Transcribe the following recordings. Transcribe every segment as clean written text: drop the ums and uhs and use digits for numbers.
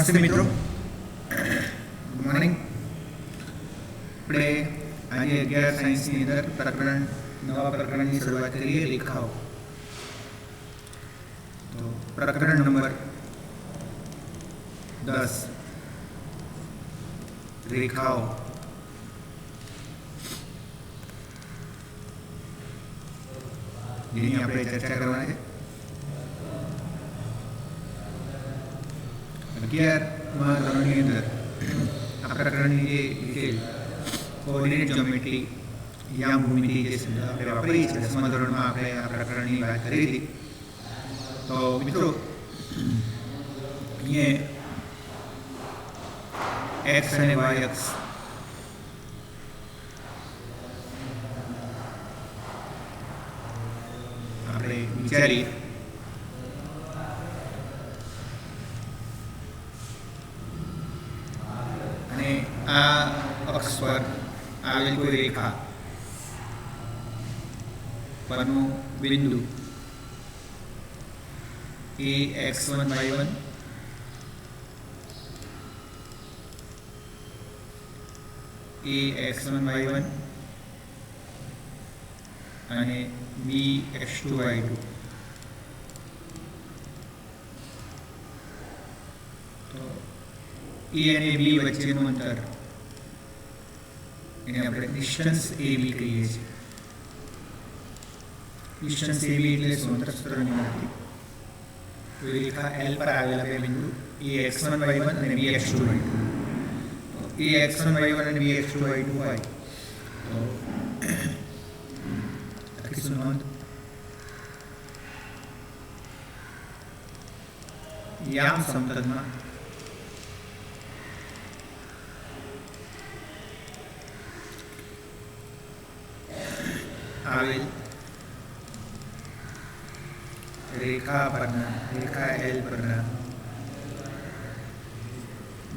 નમસ્તે મિત્રો, good morning. આપણે આજે 11 સાયન્સની અંદર નવા પ્રકરણની શરૂઆત કરીએ, રેખાઓ. તો પ્રકરણ નંબર 10, રેખાઓ. જેની આપણે ચર્ચા કરવાની છે. 11મા ધોરણની અંદર આ પ્રકરણની જે ડિટેલ કોઓર્ડિનેટ જ્યોમેટ્રી યામ ભૂમિતિ જે શબ્દ આપણે વાપરીએ છીએ, 10મા ધોરણમાં આપણે આ પ્રકરણની વાત કરી હતી. તો મિત્રો, અહીંયા એક્સ અને વાય અક્ષ આપણે વિચારીએ અને આ અક્ષ પર આવેલ કોઈ રેખા પરનું બિંદુ એ x1 y1 એ x1 y1 અને b x2 y2. તો એ અને બી વચ્ચેનું અંતર એને આપણે ડિસ્ટન્સ AB કહીએ છીએ. ડિસ્ટન્સ AB એટલે સ્વતંત્રની ગણતરી. રેખા L પર આવેલા બે બિંદુ એ x1 y1 અને b x2 y2. એ x1 y1 અને b x2 y2 હોય તો લખીશું નોંધ. યામ સમતલમાં આવેલ રેખા L પરના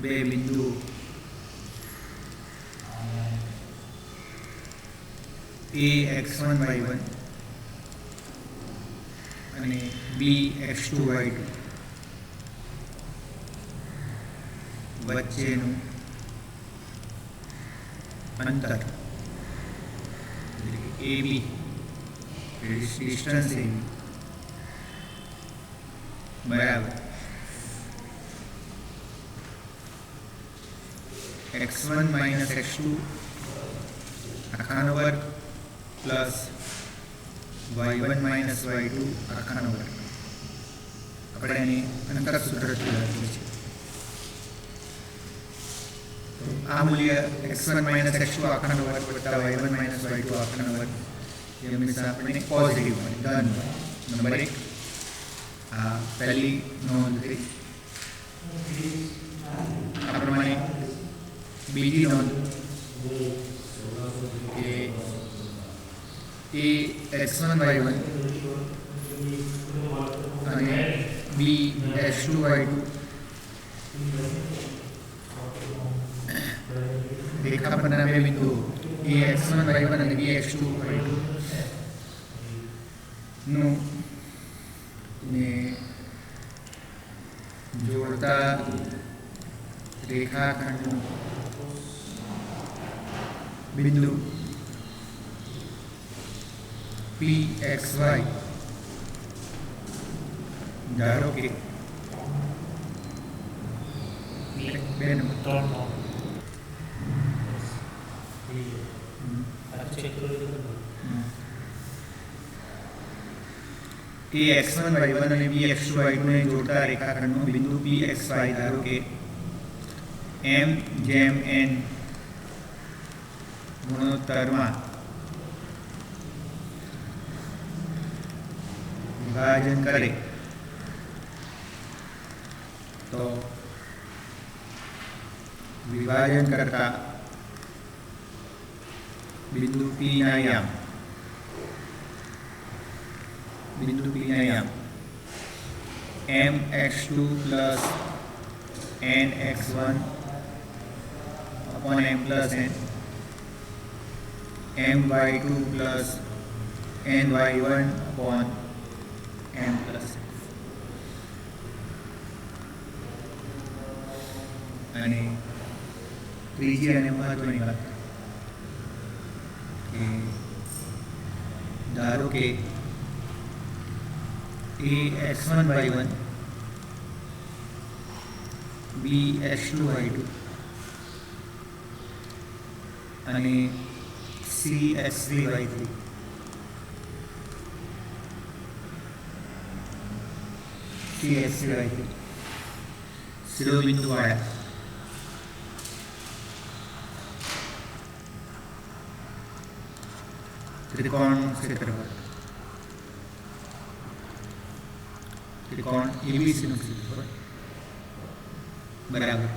બે બિંદુઓ એ x1 y1 અને b x2 y2 વચ્ચેનું અંતર AB, ડિસ્ટન્સ AB બરાબર x1 માઇનસ x2 આખાનો વર્ગ પ્લસ y1 માઇનસ y2 આખાનો વર્ગ. આપણે એની અંતર સૂત્રથી લખીએ છીએ. આ મૂલ્ય x1 માઇનસ x2 આખાનો વર્ગ વત્તા y1 માઇનસ y2 આખાનો વર્ગ એ હંમેશા આપણને પોઝિટિવ હોય, ધન હોય. નંબર 1 આ પહેલી નોંધ થઈ. આ પ્રમાણે બીજી નોંધ કે એ x1 y1 અને b x2 y2 રેખા પરના બે બિંદુઓ એ x1 y1 અને b x2 y2 નું ને જોડતા રેખાખંડનું બિંદુ pxy ધારો કે બે નંબર એ x1 y1 અને b x2 y2 ને જોડતા રેખાખંડનું બિંદુ pxy ધારો કે m/n ગુણોત્તરમાં વિભાજન કરે તો વિભાજન કરતા બિંદુ P ના યામ mx2 plus nx1 upon m plus n my2 plus ny1 upon m plus n. અને ત્રીજી અને મહત્વની વાત કે ધારો કે ax1y1 bx2y2 અને cx3y3 શિરોબિંદુ વાળા ત્રિકોણનું ક્ષેત્રફળ ત્રિકોણ એબીસીનું ક્ષેત્રફળ બરાબર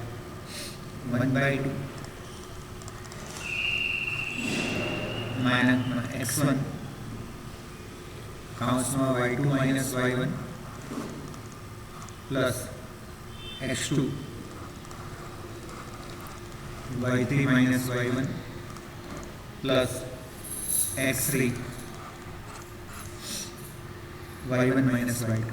1/2 માઇનસમાં x1 કૌંસમાં y2 minus y1 plus x2 y3 minus y1 plus x3 y1 minus y2.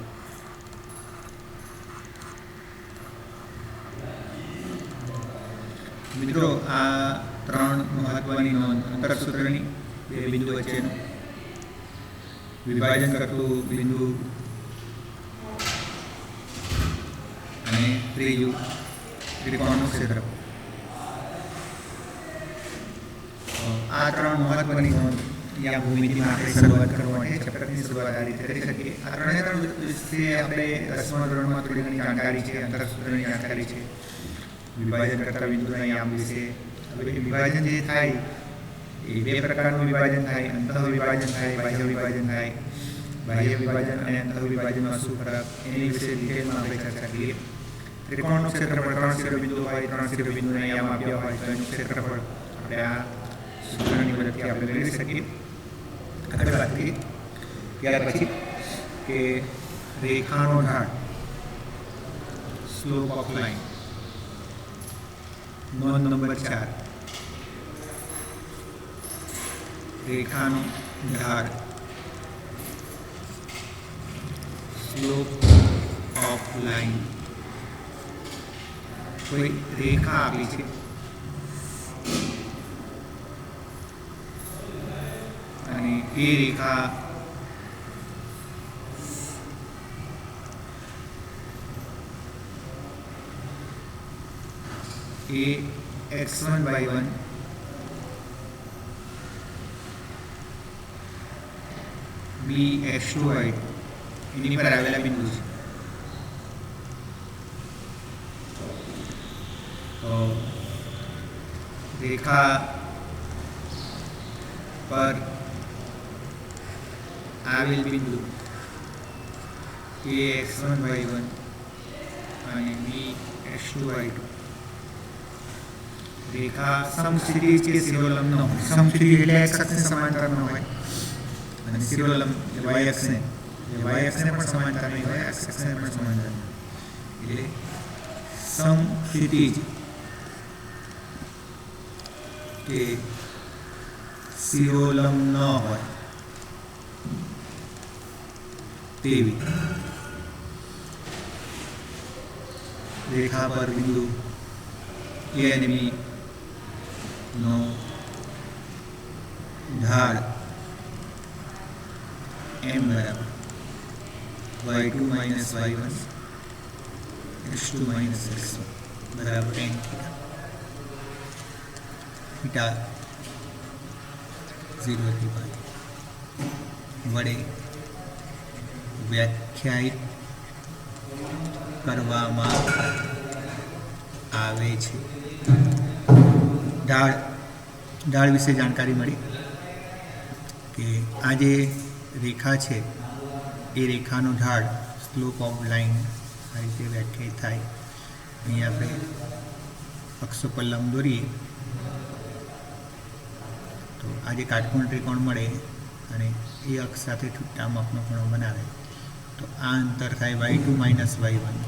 મિત્રો આ ત્રણ મહત્વની નોંધ અંતરસૂત્રની બે બિંદુ વચ્ચેનું વિભાજન કરતું બિંદુ અને ત્રીજું ત્રિકોણનું ક્ષેત્રફળ. આ ત્રણ મહત્વની નોંધ યા ભૂમિતિમાં આપણે શરૂઆત કરવા માટે ચેપ્ટરની શરૂઆત આ રીતે કરી શકીએ. આ ત્રણે ત્રણ વિશે આપણે 10મા ધોરણમાં થોડી ઘણી જાણકારી છે, અંતરસૂત્રની જાણકારી છે, વિભાજન કરતા બિંદુના યામ વિશે. હવે વિભાજન જે થાય એ બે પ્રકારનું વિભાજન થાય, અંતઃ વિભાજન થાય, બાહ્ય વિભાજન થાય. બાહ્ય વિભાજન અને અંતઃ વિભાજનમાં શું ફરક એની વિશે ડિટેલમાં આપણે ચર્ચા કરીએ. ત્રિકોણનું ક્ષેત્રફળ 3 શિરોબિંદુ હોય, 3 શિરોબિંદુના યામ આપ્યા હોય તો એનું ક્ષેત્રફળ આપણે આ સૂત્રની મદદથી આપણે મેળવી શકીએ. આગળ વાત કરીએ ત્યાર પછી કે રેખાનો ઢાળ, સ્લોપ ઓફ લાઇન. નોંધ નંબર 4, રેખાનો ઢાળ, સ્લોપ ઓફ લાઇન. કોઈ રેખા આપી છે અને એ રેખા એ x1y1 bx2y2 એની પર આવેલા બિંદુ છે. તો રેખા પર આવેલ બિંદુ ax1y1 અને bx2y2 રેખા સમક્ષિતિજ કે શિરોલંબ ન હોય. સમક્ષિતિજ એટલે x અક્ષને સમાંતર ન હોય અને શિરોલંબ y અક્ષને પણ સમાંતર નહીં હોય, x અક્ષને પણ સમાંતર નહીં. એટલે સમક્ષિતિજ કે શિરોલંબ ન હોય તેવી રેખા પર બિંદુ A અને B નો ઢાળ m બરાબર y2 minus y1 x2 minus x1 બરાબર tan થીટા 0 થી π વડે વ્યાખ્યાયિત કરવામાં આવે છે. ઢાળ વિશે જાણકારી મળી કે આ જે રેખા છે એ રેખાનો ઢાળ, સ્લોપ ઓફ લાઇન આ રીતે વ્યાખ્યાયિત થાય. અહીં આપણે અક્ષો પર લંબ દોરીએ તો આ જે કાટકોણ ત્રિકોણ મળે અને એ અક્ષ સાથે થીટા માપનો ખૂણો બનાવે તો આ અંતર થાય y2 માઇનસ y1,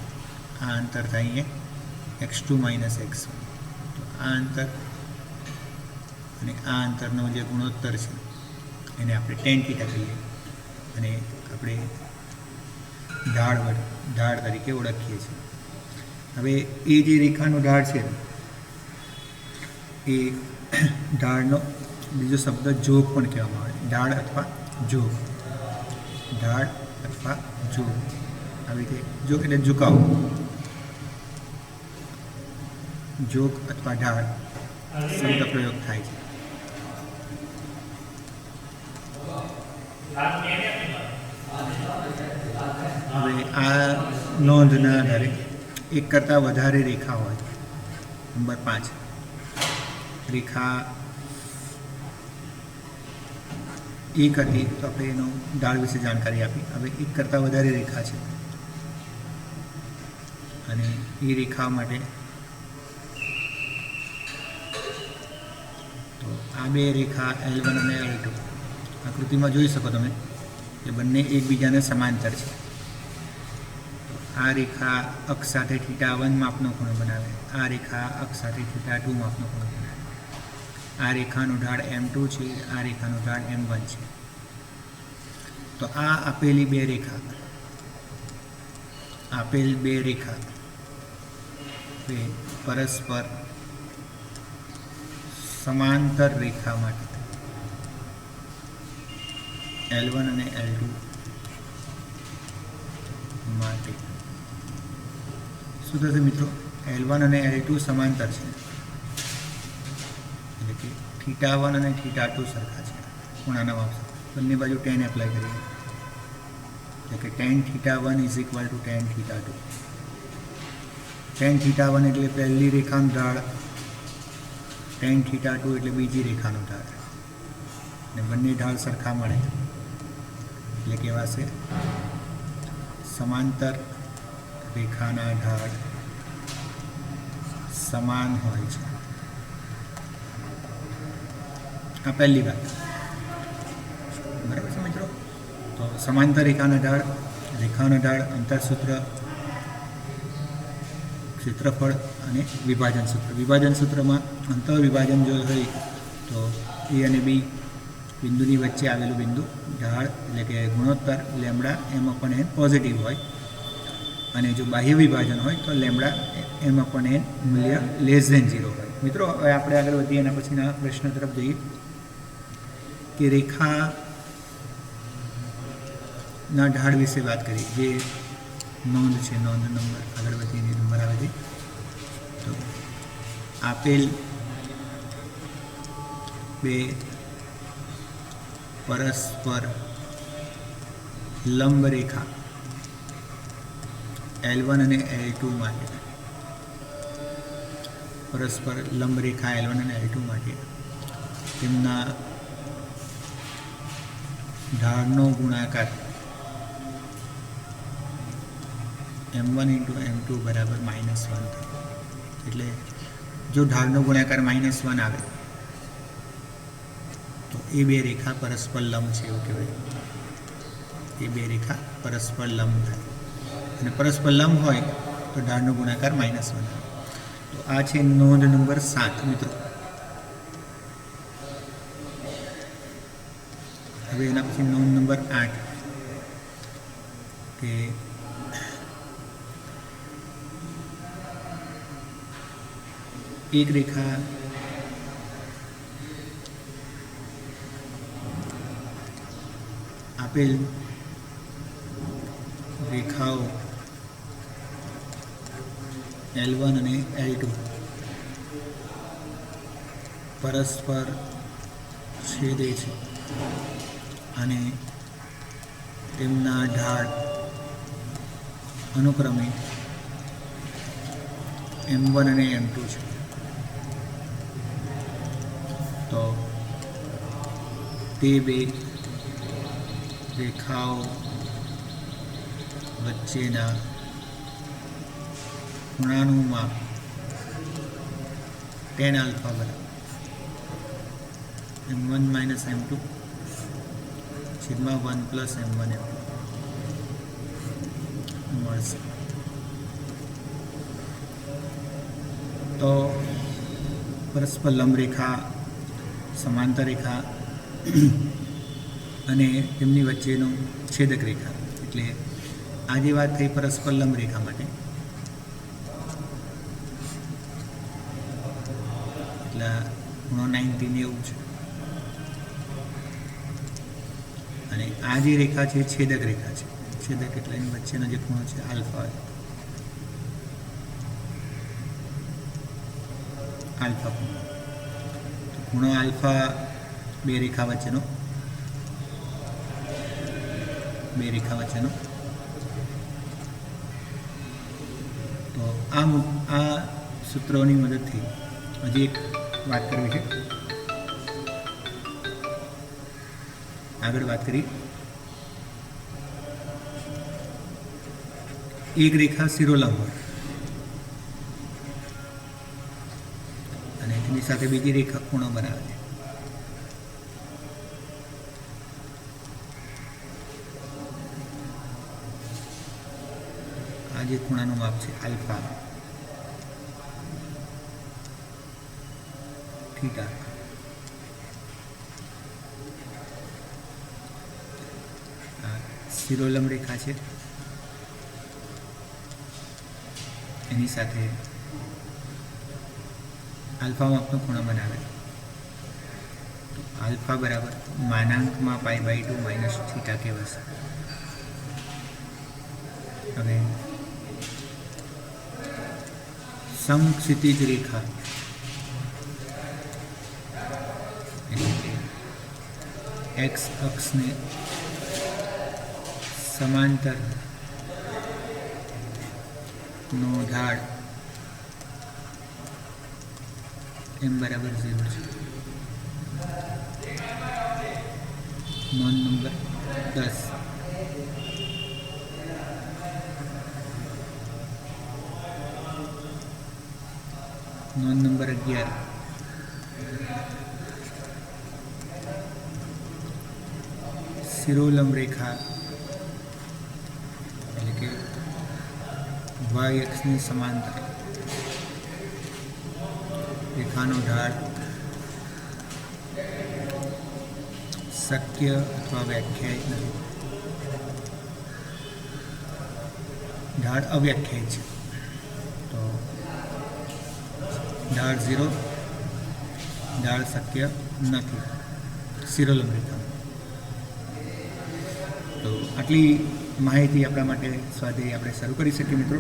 આ અંતર થાય અહીંયા x2 માઇનસ x1. તો આ અંતર અને આ અંતરનો જે ગુણોત્તર છે એને આપણે tan થીટા કહીએ અને આપણે ઢાળ તરીકે ઓળખીએ છીએ. હવે એ જે રેખાનો ઢાળ છે એ ઢાળનો બીજો શબ્દ જોગ પણ કહેવામાં આવે, ઢાળ અથવા જોગ, ઢાળ અથવા જોગ. આવી રીતે જોગ એટલે ઝુકાવ, જોગ અથવા ઢાળ શબ્દ પ્રયોગ થાય છે. હવે આ નોંધના આધારે એક કરતાં વધારે રેખા હોય. નંબર 5, રેખા એક હતી તો આપણે એનો ઢાળ વિશે જાણકારી આપી. હવે એક કરતાં વધારે રેખા છે અને એ રેખા માટે તો આ બે રેખા L1 અને L2 આકૃતિમાં જોઈ શકો તમે કે બંને એકબીજાને સમાંતર છે. આ રેખા અક્ષ સાથે θ1 માપનો ખૂણો બનાવે, આ રેખા અક્ષ સાથે θ2 માપનો ખૂણો બનાવે. આ રેખાનું ઢાળ M2 છે, આ રેખાનું ઢાળ M1 છે. તો આ આપેલ બે રેખા પરસ્પર સમાંતર રેખા માટે L1 અને L2 માટે શું થશે મિત્રો? L1 અને L2 સમાંતર છે, એટલે કે θ1 અને θ2 સરખા છે ખૂણાના માપ સાથે. બંને બાજુ tan એપ્લાય કરીએ એટલે કે tan θ1 = tan θ2. tan θ1 એટલે પહેલી રેખાનું ઢાળ, tan θ2 એટલે બીજી રેખાનું ઢાળ, અને બંને ઢાળ સરખા મળે એટલે કહેવાશે સમાંતર રેખાના ઢાળ સમાન હોય છે. આ પહેલી વાત, બરાબર છે મિત્રો? તો સમાંતર રેખાના ઢાળ, અંતરસૂત્ર, ક્ષેત્રફળ અને વિભાજન સૂત્ર. વિભાજન સૂત્રમાં અંતર વિભાજન જો હોય તો A અને B બિંદુની વચ્ચે આવેલું બિંદુ ઢાળ એટલે કે ગુણોત્તર λ/m/n પોઝિટિવ હોય, અને જો બાહ્ય વિભાજન હોય તો λ/m/n મૂલ્ય <0 હોય. મિત્રો હવે આપણે આગળ વધીએ એના પછીના પ્રશ્ન તરફ જઈએ કે રેખાના ઢાળ વિશે વાત કરીએ. જે નોંધ છે, નોંધ નંબર આગળ વધીને નંબર આવે છે. તો આપેલ બે પરસ્પર લંબ રેખા L1 અને L2 માટે, પરસ્પર લંબ રેખા L1 અને L2 માટે તેમના ઢાળનો ગુણાકાર M1 × M2 = -1 થાય. એટલે જો ઢાળનો ગુણાકાર -1 આવે તો એ બે રેખા પરસ્પર લંબ છે એવું કહેવાય. એ બે રેખા પરસ્પર લંબ થાય, અને પરસ્પર લંબ હોય તો ઢાળનો ગુણાકાર -1 આવે. તો આ છે નોંધ નંબર 7 મિત્રો. હવે એના પછી નોંધ નંબર 8 કે એક રેખા આપેલ રેખાઓ L1 અને L2 પરસ્પર છેદે છે અને તેમના ઢાળ અનુક્રમે M1 અને M2 છે. તો તે બે રેખાઓ વચ્ચેના ખૂણાનું માપ tan α M1 - M2 / 1 + M1 M2 મળશે. તો પરસ્પર લંબ રેખા, સમાંતર રેખા અને તેમની વચ્ચેનો છેદક રેખા, એટલે આ જે વાત થઈ પરસ્પર લંબ રેખા માટે. એટલે ખૂણો 90 એવું છે. અને આ જે રેખા છે છેદક રેખા છે. છેદક એટલે એની વચ્ચેનો જે ખૂણો છે આલ્ફા ખૂણો. તો ખૂણો આલ્ફા બે રેખા વચ્ચેનો તો આ સૂત્રોની મદદથી હજી એક વાત કરવી છે. આગળ વાત કરી, એક રેખા શિરોલંબ હોય અને તેની સાથે બીજી રેખા ખૂણો બનાવે છે. આ જે ખૂણાનું માપ છે આલ્ફા થીટા. શિરોલંબ રેખા છે, એની સાથે આલ્ફા માપનો ખૂણો બનાવે. તો આલ્ફા બરાબર માનાંકમાં π/2 માઇનસ થીટા કહેવાશે. હવે સમક્ષિતિજ રેખા એટલે કે એક્સ અક્ષને સમાંતર નો ઢાળ m બરાબર 0 છે. નોંધ નંબર 10. નોંધ નંબર 11. શિરોલંબ રેખા એટલે કે y અક્ષની સમાંતર રેખાનો ઢાળ શક્ય અથવા વ્યાખ્યાયિત નથી. ઢાળ અવ્યાખ્યાયિત છે. તો ઢાળ 0, ઢાળ શક્ય નથી શિરોલંબ રેખા. તો આટલી માહિતી આપણા માટે સ્વાધ્યાય આપણે શરૂ કરી શકીએ મિત્રો.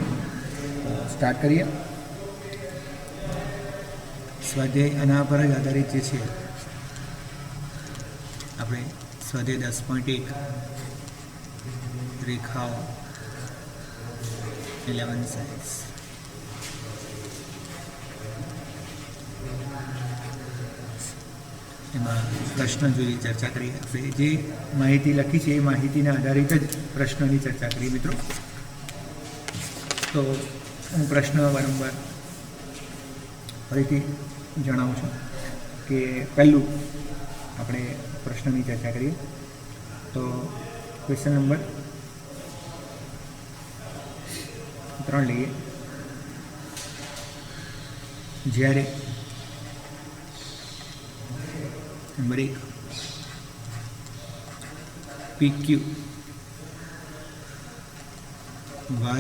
સ્ટાર્ટ કરીએ. સ્વાધ્યાય આના પર જ આધારિત જે છે આપણે સ્વાધ્યાય 10.1 રેખાઓ 11 સાઇઝ એમાં પ્રશ્ન જોઈ ચર્ચા કરી. આપણે જે માહિતી લખી છે એ માહિતીના આધારિત જ પ્રશ્નની ચર્ચા કરી મિત્રો. તો હું પ્રશ્ન વારંવાર ફરીથી જણાવું છું કે પહેલું આપણે પ્રશ્નની ચર્ચા કરીએ. તો ક્વેશ્ચન નંબર 3 લઈએ. જ્યારે નંબર 1 PQ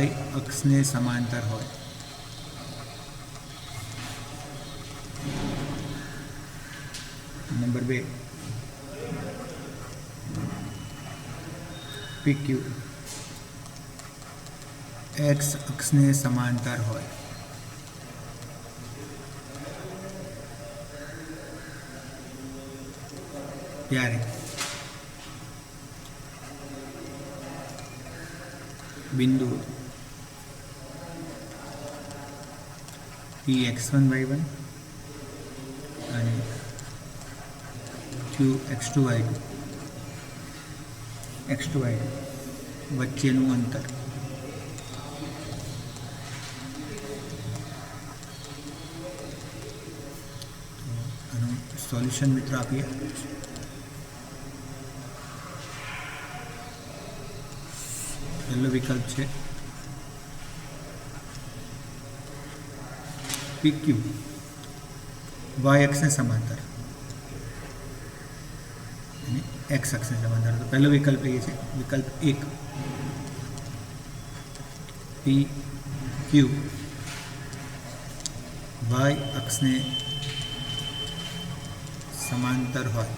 y અક્ષને સમાંતર હોય નંબર 2 PQ x અક્ષને સમાંતર હોય ત્યારે બિંદુ Px1y1 અને Qx2y2 વચ્ચેનું અંતર આનું સોલ્યુશન મિત્રો આપીએ. પહેલો વિકલ્પ છે PQ y અક્ષને સમાંતર અને x અક્ષને સમાંતર. તો પહેલો વિકલ્પ એ છે વિકલ્પ 1 PQ y અક્ષને સમાંતર હોય,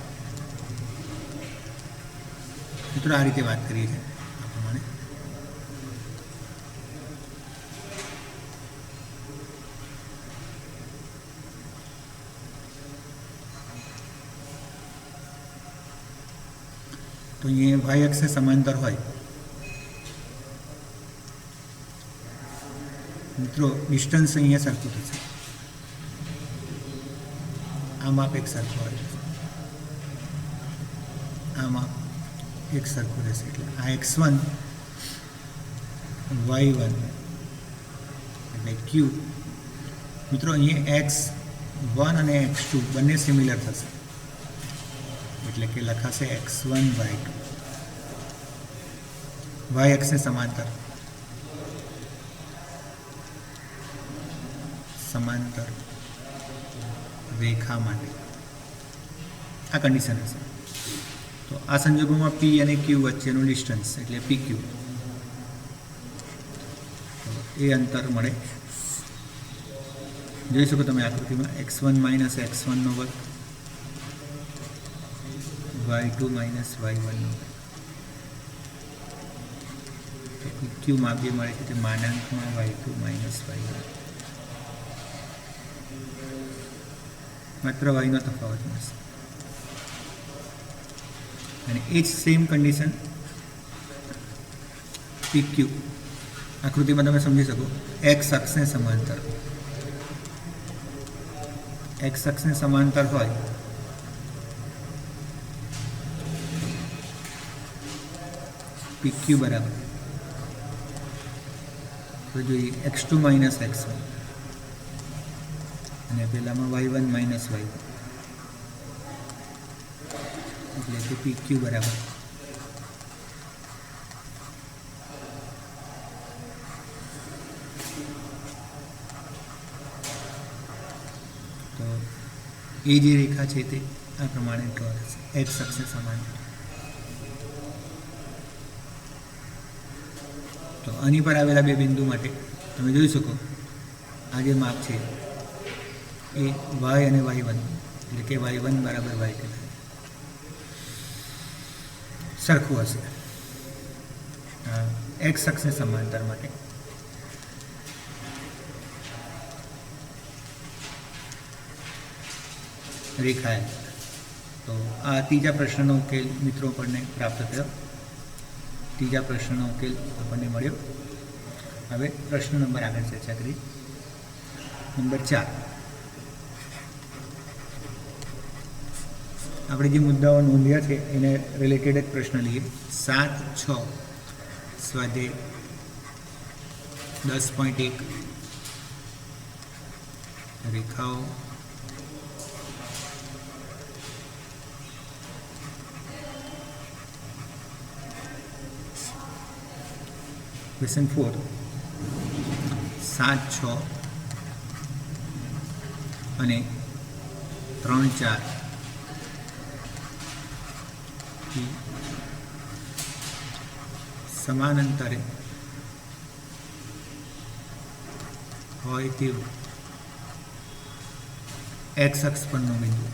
મિત્રો આ રીતે વાત કરીએ છીએ આ પ્રમાણે. તો અહીંયા વાય અક્ષને સમાંતર હોય મિત્રો, ડિસ્ટન્સ અહીંયા સરખું થશે, આ માપ એક સરખું હોય, આ માપ એક સરખું રહેશે. એટલે આ x1 y1 એટલે q. મિત્રો અહીંયા x1 અને x2 બંને સિમિલર થશે, એટલે કે લખાશે x1 y2, y અક્ષને સમાંતર રેખા માટે આ કન્ડિશન હશે. તો આ સંજોગોમાં p અને q વચ્ચેનું ડિસ્ટન્સ એટલે pq, તો એ અંતર મળે. જોઈ શકો તમે આકૃતિમાં x1 માઇનસ x1 વર્ગ y2 માઇનસ y1 pq માં બે મળે છે, તે માનાંકમાં y2 માઇનસ y1, માત્ર વાયનો તફાવત મળશે. અને એ જ સેમ કન્ડિશન PQ આકૃતિમાં તમે સમજી શકો. એક્સ અક્ષને સમાંતર હોય PQ બરાબર, તો જોઈએ x2 માઇનસ x1 અને પહેલામાં y1 માઇનસ y1 એટલે કે PQ બરાબર તો એ જે રેખા છે તે આ પ્રમાણે ડ્રો થશે એક્સ અક્ષને સમાંતર. તો આની પર આવેલા બે બિંદુ માટે તમે જોઈ શકો આ જે માપ છે એ y અને y1 એટલે કે y1 બરાબર y2 સરખું હશે એક્સ અક્ષને સમાંતર માટે. રેખાય. તો આ ત્રીજા પ્રશ્નનો ઉકેલ મિત્રો આપણને પ્રાપ્ત થયો. ત્રીજા પ્રશ્નનો ઉકેલ આપણને મળ્યો. હવે પ્રશ્ન નંબર આગળ ચર્ચા કરી. નંબર 4 આપણે જે મુદ્દાઓ નોંધ્યા છે એને રિલેટેડ એક પ્રશ્ન લઈએ. 7.6 સ્વાધ્યાય 10.1 રેખાઓ ક્વેશ્ચન 4 7, 6 અને 3, 4 સમાન અંતરે હોય તેવું એક્સ અક્ષ પરનો બિંદુ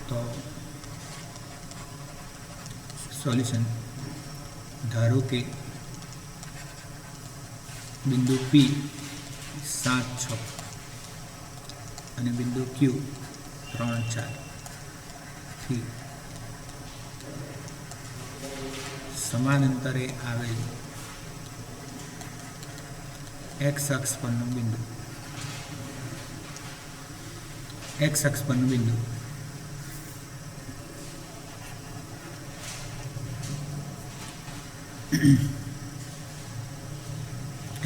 તો સોલ્યુશન. ધારો કે બિંદુ P 7, 6 અને બિંદુ Q 3, 4 થી સમાન અંતરે આવેલ એક્સ અક્ષ પરનું બિંદુ એક્સ અક્ષ પરનું બિંદુ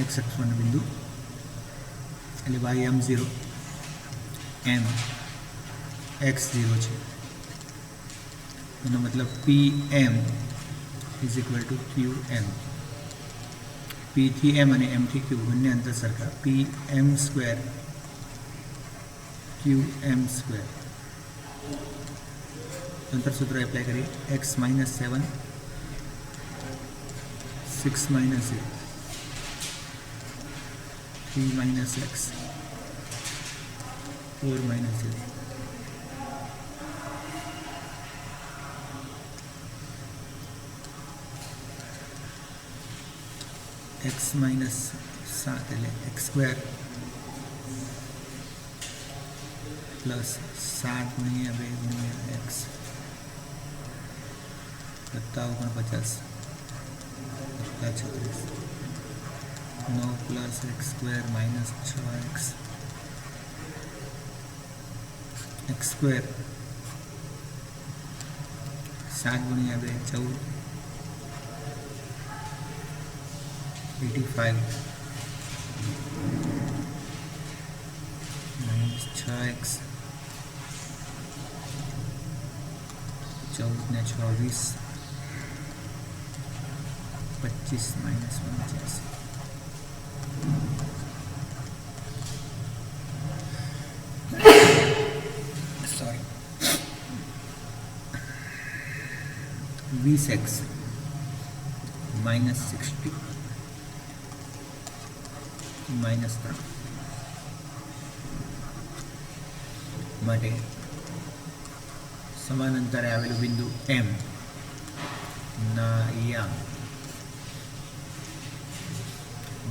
એક્સ અક્ષ પરનું બિંદુ એટલે y0 m x0 છે. એનો મતલબ PM is equal to QM. P થી M અને M થી Q બંને અંતર સરખા. PM square QM square. અંતર સૂત્ર એપ્લાય કરીએ. x - 7 6 - 8 3 minus x 4 minus 3 x minus 7 એટલે x સ્ક્વેર પ્લસ 7 ગુણ્યા 2 ગુણ્યા x વત્તા 49 વત્તા 36 9 plus x square minus 6x x square 7 ગુણ્યા 2 14 85 minus 6x 14 ને 6 20 25 minus 85 sorry 20x minus 60 minus 3 માટે સમાન અંતરે આવેલું બિંદુ M ના યામ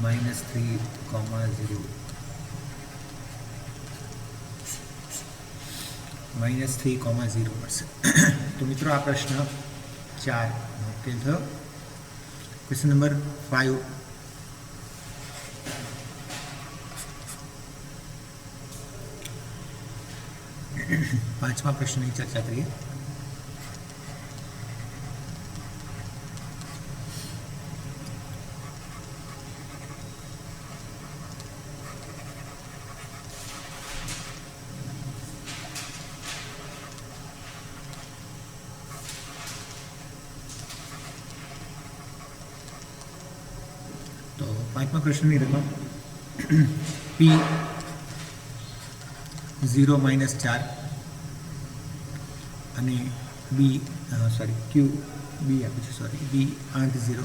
-3,0 -3,0 મળશે. તો મિત્રો આ પ્રશ્ન 4 ઉકેલ થયો. ક્વેશ્ચન નંબર 5 પાંચમા પ્રશ્નની ચર્ચા કરીએ. તો પાંચમા પ્રશ્નની રકમ P 0 - 4 અને Q B આપે છે B 8 0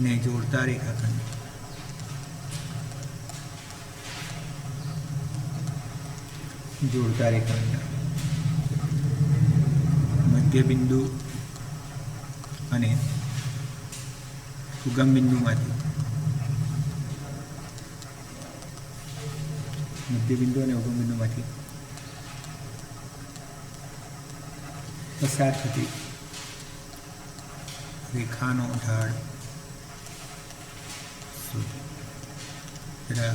ને જોડતા રેખાખંડ મધ્ય બિંદુ અને ઉગમ બિંદુમાંથી પસાર થતી રેખાનો ઢાળ જરા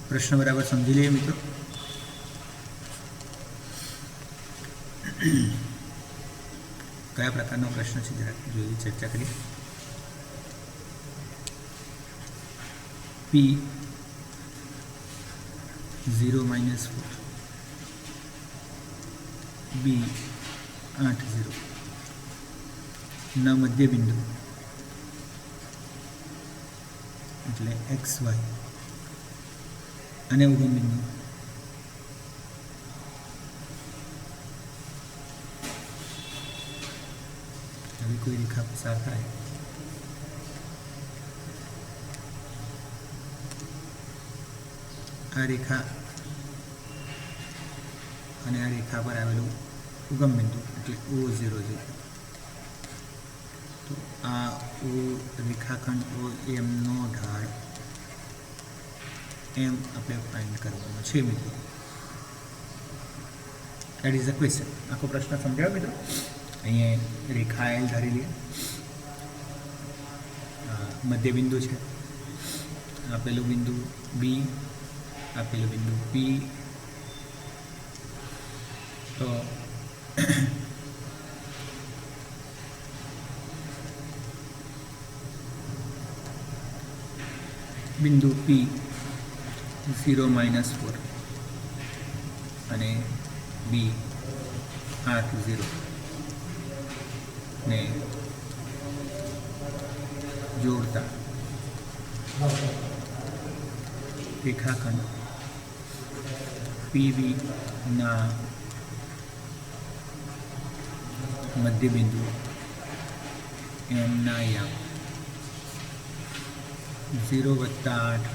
પ્રશ્ન બરાબર સમજી લઈએ મિત્રો. કયા પ્રકારનો પ્રશ્ન છે જરા જોઈએ, ચર્ચા કરીએ. P 0 - 4 B 8 0 ના મધ્ય બિંદુ એટલે XY અને ઉગમ બિંદુ હવે કોઈ રેખા પસાર થાય આ રેખા અને આ રેખા પર આવેલું ઉગમ બિંદુ એટલે O00. તો આ O રેખાખંડ OM નો ઢાળ એમ આપણે ફાઇન્ડ કરવાનો છે મિત્રો. That is the question. આખો પ્રશ્ન સમજાવ્યો મિત્રો. અહીંયા રેખા L ધારી લઈએ, મધ્ય બિંદુ છે, આપેલું બિંદુ B, આપેલું બિંદુ P. તો બિંદુ P 0 - 4 અને B 8 0 ને જોડતા રેખાખંડ PB ના મધ્ય બિંદુ M ના યામ 0 વત્તા 8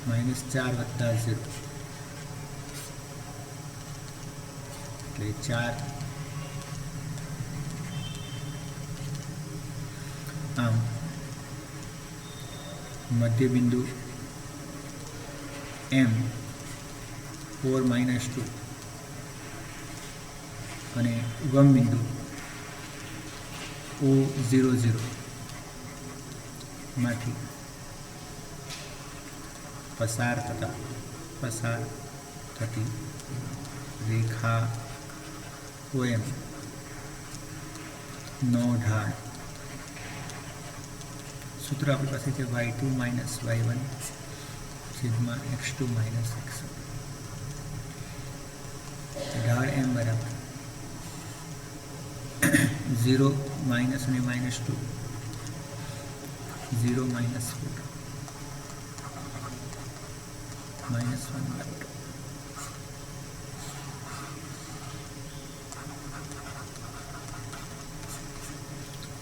-4 વત્તા 0 એટલે 4. આમ મધ્યબિંદુ M 4 - 2 અને ઉગમ બિંદુ O00 માંથી પસાર થતી રેખા OM નો ઢાળ સૂત્ર આપણી પાસે છે y2 - y1 sigma x2 - x1. ઢાળ m બરાબર 0 માઇનસ અને -2 0 - 4 -1/2.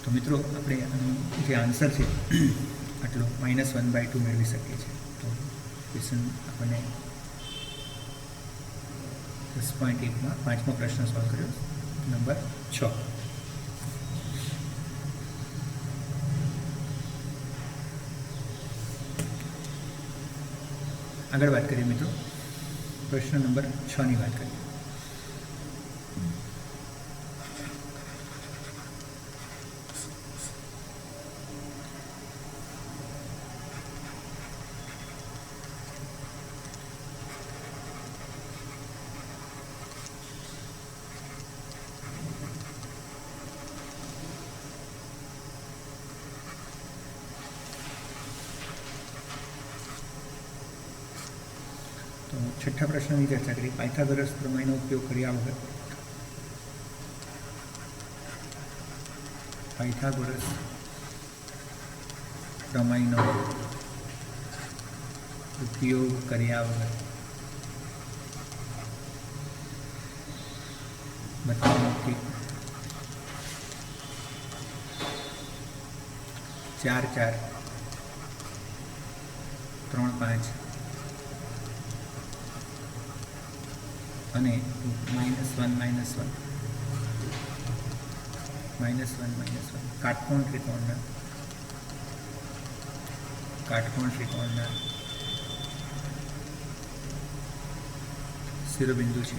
તો મિત્રો આપણે આનું જે આન્સર છે આટલો -1/2 મેળવી શકીએ છીએ. તો ક્વેશ્ચન આપણને 10.1માં 5મો પ્રશ્ન સોલ્વ કર્યો, નંબર 6. આગળ વાત કરીએ મિત્રો, પ્રશ્ન નંબર 6ની વાત કરીએ. તો છઠ્ઠા પ્રશ્નની ચર્ચા કરી. પાયથાગોરસ પ્રમેયનો ઉપયોગ કર્યા વગર પાયથાગોરસ પ્રમેયનો ઉપયોગ કર્યા વગર બતાવવાનું કે 4 4 3 5 અને -1 કાટકોણ ત્રિકોણના શિરોબિંદુ છે.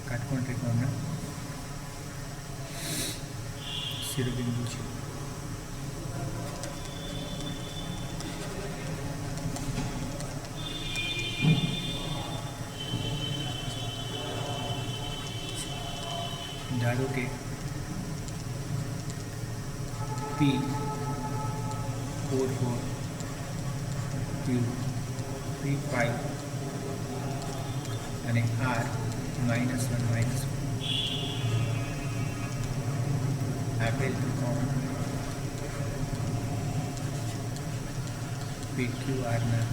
કાટકોણ ત્રિકોણના શિરોબિંદુ છે. ધારો કે P 4 4 Q 3 5 અને R -1 આપેલ ત્રિકોણ PQR ના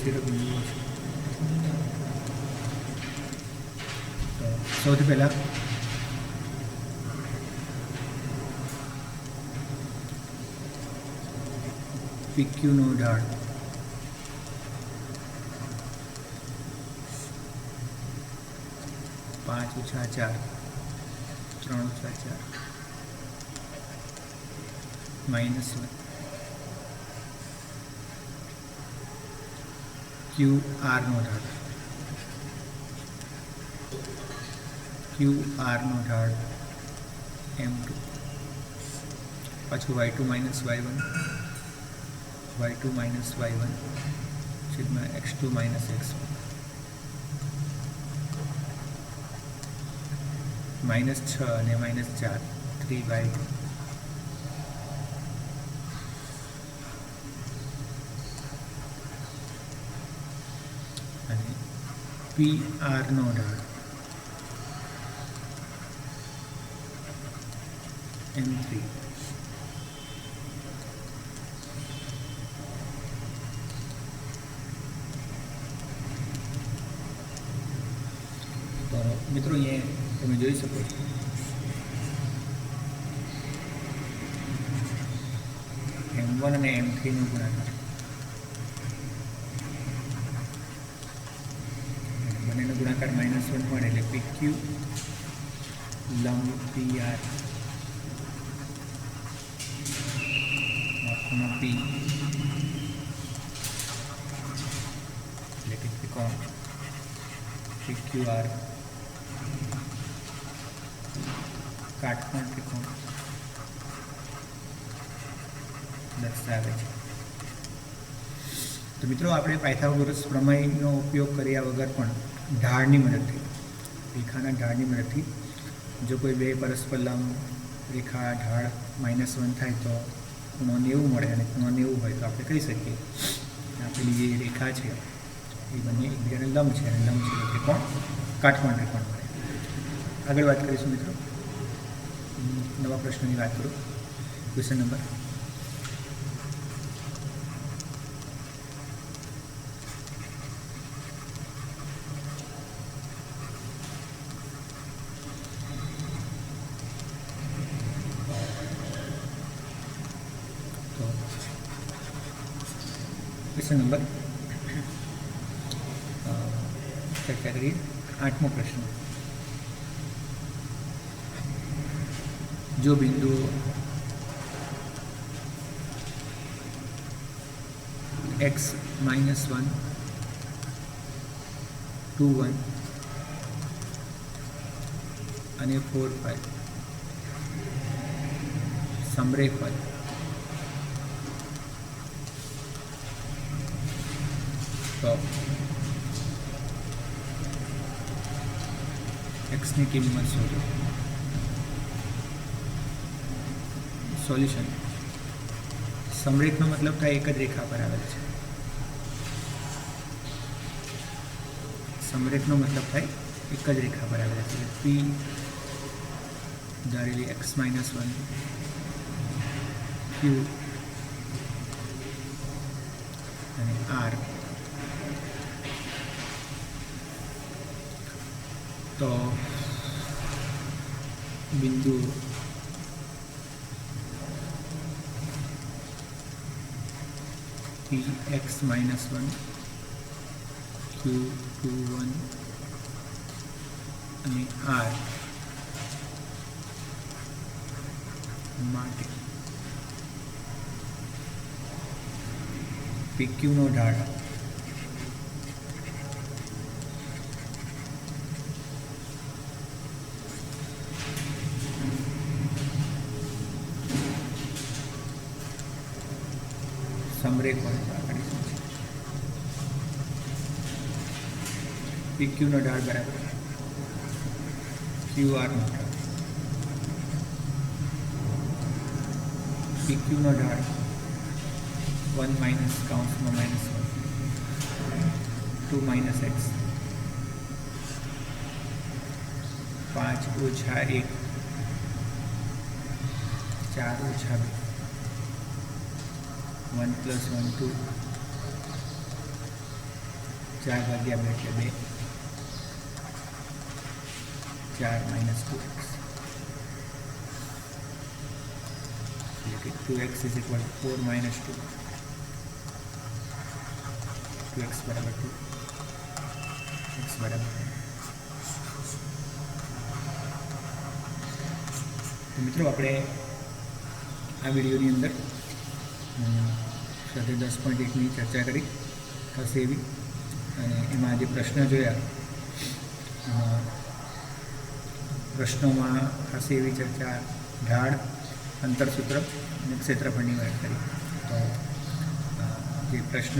શિરોબિંદુઓ છે. તો સૌથી પહેલા PQ નો ઢાળ -5 4 3 4 -1 QR નો ઢાળ M2 પાછું y2 - y1 sigma x2 - x1 -6 અને -4 3/2 અને PR નો ઢાળ M3 तो मित्रों ये તમે જોઈ શકો છો M1 અને M3 નો ગુણાકાર, બંનેનો ગુણાકાર -1 મળે એટલે PQ લંબ PR ખૂણો P એટલે કે ત્રિકોણ PQR કાટકોણ ત્રિકોણ દર્શાવે છે. તો મિત્રો આપણે પાયથાગોરસ પ્રમેયનો ઉપયોગ કર્યા વગર પણ ઢાળની મદદથી, રેખાના ઢાળની મદદથી જો કોઈ બે પરસ્પર લંબ રેખા ઢાળ -1 થાય તો ખૂણો 90 મળે, અને ખૂણો 90 હોય તો આપણે કહી શકીએ આપેલી જે રેખા છે એ બંને એકબીજાને લંબ છે, અને લંબ છે ત્રિકોણ કાટકોણ ત્રિકોણ મળે. આગળ વાત કરીશું મિત્રો. નવા પ્રશ્નની વાત કરું. ક્વેશ્ચન નંબર 8મો પ્રશ્ન. જો બિંદુ x -1 2 1 અને 4 5 સમરેખ હોય તો x ની કિંમત શોધો. સોલ્યુશન. સમરેખનો મતલબ થાય એક જ રેખા પર આવેલ છે. સમરેખનો મતલબ થાય એક જ રેખા પર આવેલા છે. P ધારેલી x -1 Q અને R તો બિંદુ x -1 Q 2 1 અને R માટે PQ નો ઢાળ સમરેખ હોય તો આગળ શું છે? PQ નો ઢાળ બરાબર QR નો ઢાળ. PQ નો ઢાળ 1 માઇનસ કૌંસમાં -1 2 - x 5 - 1 4 - 2 1 + 1 2 4/2 એટલે 2 4 - 2x એટલે કે 2x = 4 - 2 2x = 2 x = 1. તો મિત્રો આપણે આ વિડીયોની અંદર સાથે 10.1ની ચર્ચા કરી ખાસ એવી, અને એમાં જે પ્રશ્ન જોયા પ્રશ્નોમાં ખાસ એવી ચર્ચા ઢાળ, અંતરસૂત્ર અને ક્ષેત્રફળની વાત કરી. તો જે પ્રશ્ન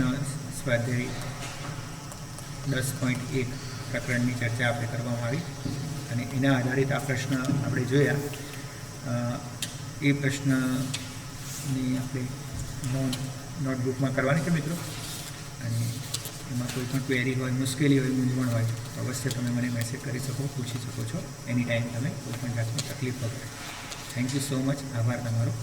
સ્વાધ્યાય 10.1 પ્રકરણની ચર્ચા આપણે કરવામાં આવી, અને એના આધારિત આ પ્રશ્ન આપણે જોયા. એ પ્રશ્નની આપણે નોટબુકમાં કરવાની છે મિત્રો, અને એમાં કોઈ પણ ક્વેરી હોય, મુશ્કેલી હોય, મૂંઝવણ હોય તો અવશ્ય તમે મને મેસેજ કરી શકો, પૂછી શકો છો એની ટાઈમ. તમે કોઈ પણ જાતની તકલીફ વગર. Thank you so much. આભાર તમારો.